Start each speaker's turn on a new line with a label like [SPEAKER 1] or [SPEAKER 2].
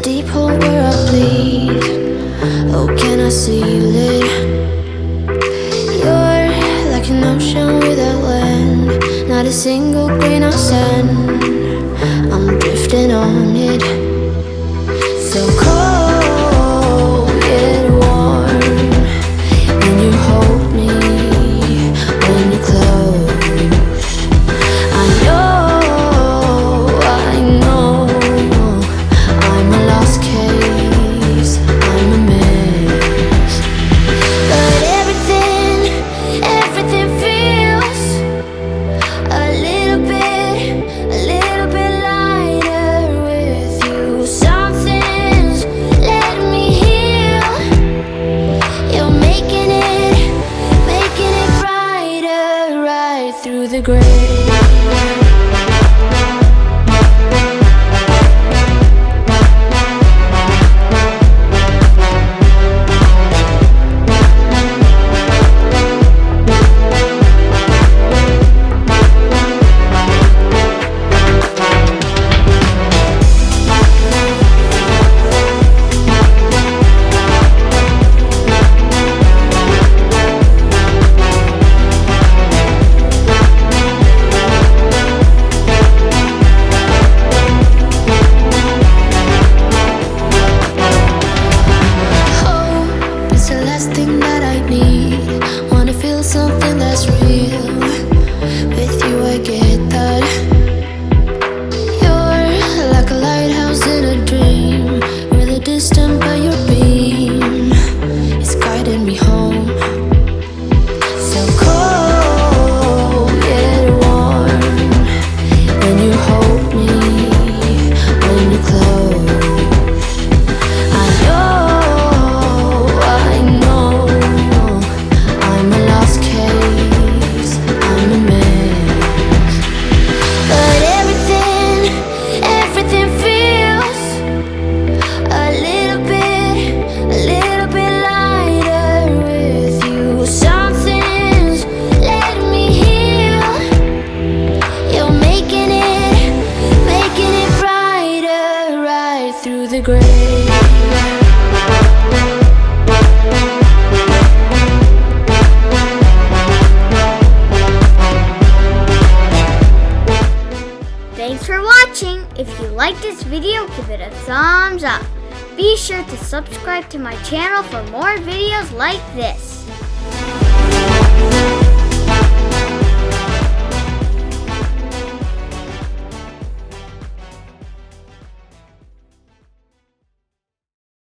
[SPEAKER 1] deep hole where I bleed. Oh, can I seal it? You're like an ocean without land, not a single grain of sand. I'm drifting on it. So cold yet warm when you hold me, when you close. I know I'm a lost case, I'm a mess. But everything feels a little bit lighter with you. Something's letting me heal. You're making it brighter right through the gray. Thing that I need, wanna feel something that's real. With you I get that. You're like a lighthouse in a dream, really distant but your beam is guiding me home. So cold yet warm when you hold me, when you close. I know I'm a lost case, I'm a mess. But everything feels a little bit lighter with you. Something's letting me heal. You're making it brighter right through the gray.
[SPEAKER 2] Thanks for watching. If you like this video, give it a thumbs up. Be sure to subscribe to my channel for more videos like this.